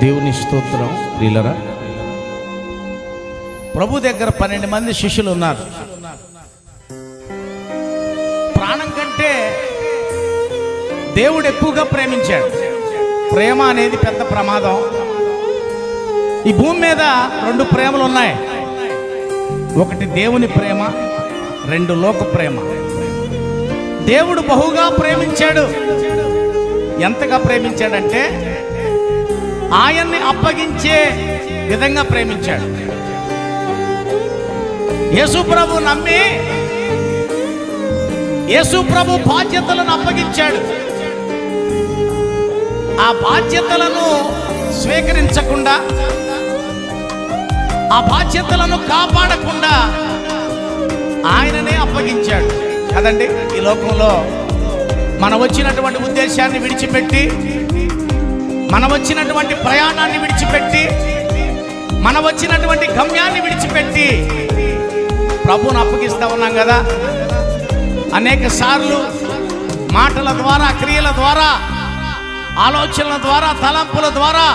దేవుని స్తోత్రం. ప్రియులరా, ప్రభు దగ్గర 12 మంది శిష్యులు ఉన్నారు. ప్రాణం కంటే దేవుడు ఎక్కువగా ప్రేమించాడు. ప్రేమ అనేది పెద్ద ప్రమాదం. ఈ భూమి మీద 2 ప్రేమలు ఉన్నాయి. ఒకటి దేవుని ప్రేమ, 2 లోక ప్రేమ. దేవుడు బహుగా ప్రేమించాడు. ఎంతగా ప్రేమించాడంటే ఆయన్ని అప్పగించే విధంగా ప్రేమించాడు. యేసు ప్రభు నమ్మి యేసు ప్రభు బాధ్యతలను అప్పగించాడు. ఆ బాధ్యతలను స్వీకరించకుండా, ఆ బాధ్యతలను కాపాడకుండా ఆయననే అప్పగించాడు కదండి. ఈ లోకంలో మనం వచ్చినటువంటి ఉద్దేశాన్ని విడిచిపెట్టి, మనం వచ్చినటువంటి ప్రయాణాన్ని విడిచిపెట్టి, మనం వచ్చినటువంటి గమ్యాన్ని విడిచిపెట్టి ప్రభువును అప్పగిస్తా ఉన్నాం కదా. అనేక సార్లు మాటల ద్వారా, క్రియల ద్వారా, ఆలోచనల ద్వారా, తలంపుల ద్వారా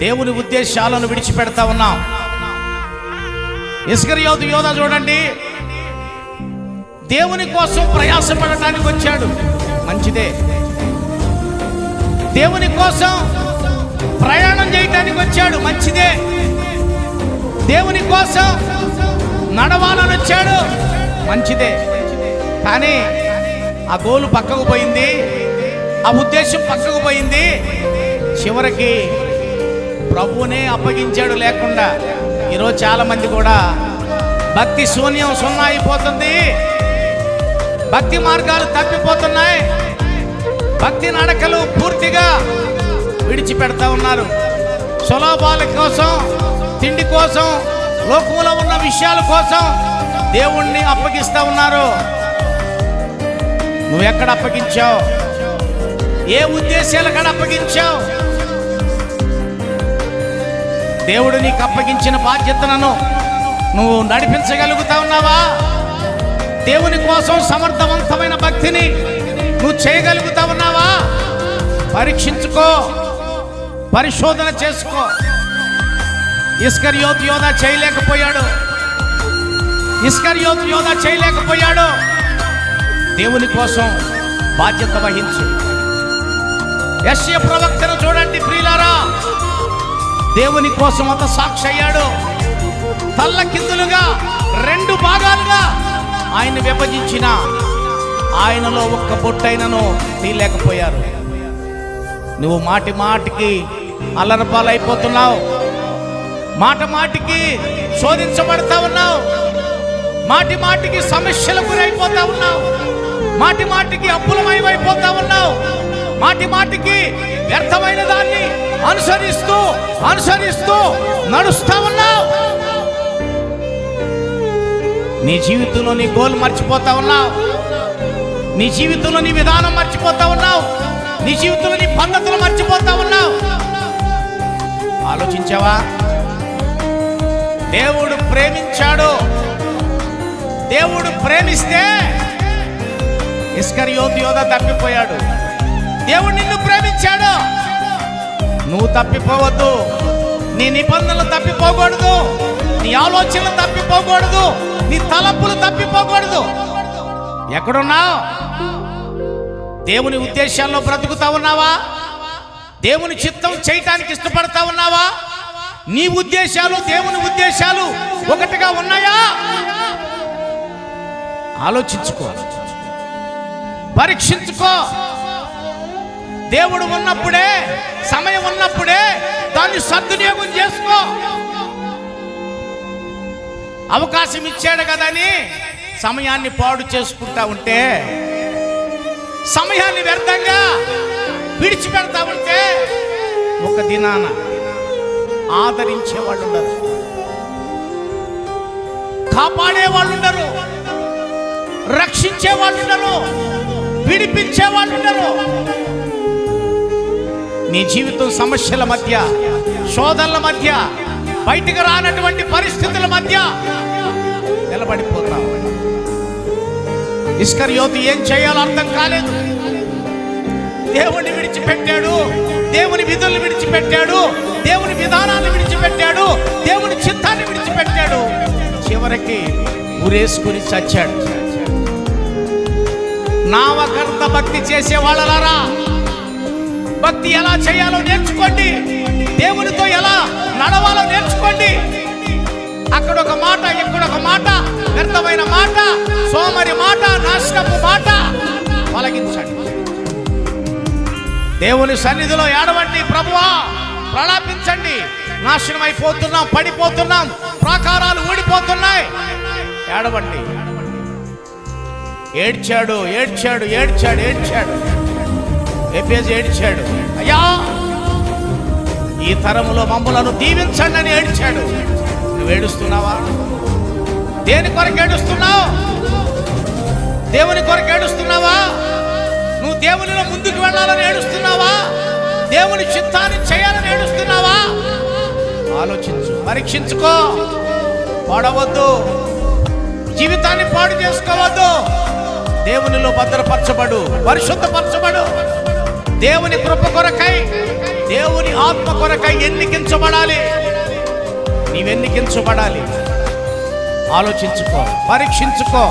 దేవుని ఉద్దేశాలను విడిచిపెడతా ఉన్నాం. ఇస్కరియోతు యోధ చూడండి, దేవుని కోసం ప్రయాసపడటానికి వచ్చాడు, మంచిదే. దేవుని కోసం ప్రయాణం చేయటానికి వచ్చాడు, మంచిదే. దేవుని కోసం నడవాలని వచ్చాడు, మంచిదే. కానీ ఆ గోలు పక్కకు పోయింది, ఆ ఉద్దేశం పక్కకు పోయింది. చివరికి ప్రభువునే అప్పగించాడు. లేకుండా ఈరోజు చాలా మంది కూడా భక్తి శూన్యం, సున్నా అయిపోతుంది. భక్తి మార్గాలు తప్పిపోతున్నాయి. భక్తి నడకలు పూర్తిగా విడిచిపెడతా ఉన్నారు. సులభాల కోసం, తిండి కోసం, లోకంలో ఉన్న విషయాల కోసం దేవుణ్ణి అప్పగిస్తా ఉన్నారు. నువ్వెక్కడ అప్పగించావు? ఏ ఉద్దేశాలక్కడ అప్పగించావు? దేవుడు నీకు అప్పగించిన బాధ్యతలను నువ్వు నడిపించగలుగుతా ఉన్నావా? దేవుని కోసం సమర్థవంతమైన భక్తిని నువ్వు చేయగలుగుతా ఉన్నావా? పరీక్షించుకో, పరిశోధన చేసుకో. ఇస్కరియోతు యోధ చేయలేకపోయాడు. ఇస్కరియోతు యోధ చేయలేకపోయాడు. దేవుని కోసం బాధ్యత వహించు. యెషయా ప్రవక్తను చూడండి ప్రియులారా, దేవుని కోసం అంత సాక్షి అయ్యాడు. తల్ల కిందులుగా 2 భాగాలుగా ఆయన విభజించిన ఆయనలో ఒక్క బొట్టైనను తీయలేకపోయారు. నువ్వు మాటి మాటికి అల్లరపాలైపోతున్నావు. మాట మాటికి శోధించబడతా ఉన్నావు. మాటి మాటికి సమస్యలకు గురైపోతా ఉన్నావు. మాటి మాటికి అప్పులమయమైపోతా ఉన్నావు. మాటి మాటికి వ్యర్థమైన దాన్ని అనుసరిస్తూ నడుస్తా ఉన్నావు. నీ జీవితంలో నీ గోల్ మర్చిపోతా ఉన్నావు. నీ జీవితంలో నీ విధానం మర్చిపోతా ఉన్నావు. నీ జీవితంలో నీ పద్ధతులు మర్చిపోతా ఉన్నావు. ఆలోచించావా? దేవుడు ప్రేమించాడు. దేవుడు ప్రేమిస్తే ఇస్కరియోతు యోధ తప్పిపోయాడు. దేవుడు నిన్ను ప్రేమించాడు. నువ్వు తప్పిపోవద్దు. నీ నిబంధనలు తప్పిపోకూడదు. నీ ఆలోచనలు తప్పిపోకూడదు. నీ తలంపులు తప్పిపోకూడదు. ఎక్కడున్నావు? దేవుని ఉద్దేశాల్లో బ్రతుకుతా ఉన్నావా? దేవుని చిత్తం చేయటానికి ఇష్టపడతా ఉన్నావా? నీ ఉద్దేశాలు, దేవుని ఉద్దేశాలు ఒకటిగా ఉన్నాయా? ఆలోచించుకో, పరీక్షించుకో. దేవుడు ఉన్నప్పుడే, సమయం ఉన్నప్పుడే దాన్ని సద్వినియోగం చేసుకో. అవకాశం ఇచ్చాడు కదని సమయాన్ని పాడు చేసుకుంటా ఉంటే, సమయాన్ని వ్యర్థంగా విడిచిపెడతా ఉంటే ఒక దినాన ఆదరించే వాళ్ళు ఉండరు, కాపాడే వాళ్ళు ఉండరు, రక్షించే వాళ్ళు ఉండరు, విడిపించే వాళ్ళు ఉండరు. నీ జీవితం సమస్యల మధ్య, శోధనల మధ్య, బయటికి రానటువంటి పరిస్థితుల మధ్య నిలబడిపోతావు. ఇస్కరియోతు ఏం చేయాలో అర్థం కాలేదు. దేవుణ్ణి విడిచిపెట్టాడు. దేవుని విధులను విడిచిపెట్టాడు, దేవుని విధానాన్ని విడిచిపెట్టాడు, దేవుని చిత్తాన్ని విడిచిపెట్టాడు. చివరికి ఉరేసుకుని చచ్చాడు. నామకర్త భక్తి చేసే వాళ్ళలారా, భక్తి ఎలా చేయాలో నేర్చుకోండి, దేవునితో ఎలా నడవాలో నేర్చుకోండి. అక్కడ ఒక మాట, ఇక్కడ ఒక మాట, వ్యర్థమైన మాట, సోమరి మాట, నాశనపు మాట తొలగించండి. దేవుని సన్నిధిలో ఏడవండి, ప్రభువా ప్రలాపించండి. నాశనం అయిపోతున్నాం, పడిపోతున్నాం, ప్రాకారాలు ఊడిపోతున్నాయి. ఏడవండి. ఏడ్చాడు ఏడ్చాడు ఏడ్చాడు ఏడ్చాడు ఎఫెసు ఏడ్చాడు. అయ్యా, ఈ తరములో మమ్మలను దీవించండి అని ఏడ్చాడు. నువ్వు ఏడుస్తున్నావా? దేని కొరకు ఏడుస్తున్నావు? దేవుని కొరకు ఏడుస్తున్నావా? నువ్వు దేవునిలో ముందుకు వెళ్ళాలని ఏడుస్తున్నావా? దేవుని చిత్తాన్ని చేయాలని ఏడుస్తున్నావా? ఆలోచించు, పరీక్షించుకో. పాడవద్దు, జీవితాన్ని పాడు చేసుకోవద్దు. దేవునిలో భద్రపరచబడు, పరిశుద్ధపరచబడు. దేవుని కృప కొరకై, దేవుని ఆత్మ కొరకై ఎన్నికించబడాలి. నీవెన్నికించబడాలి. ఆలోచించుకో, పరీక్షించుకో.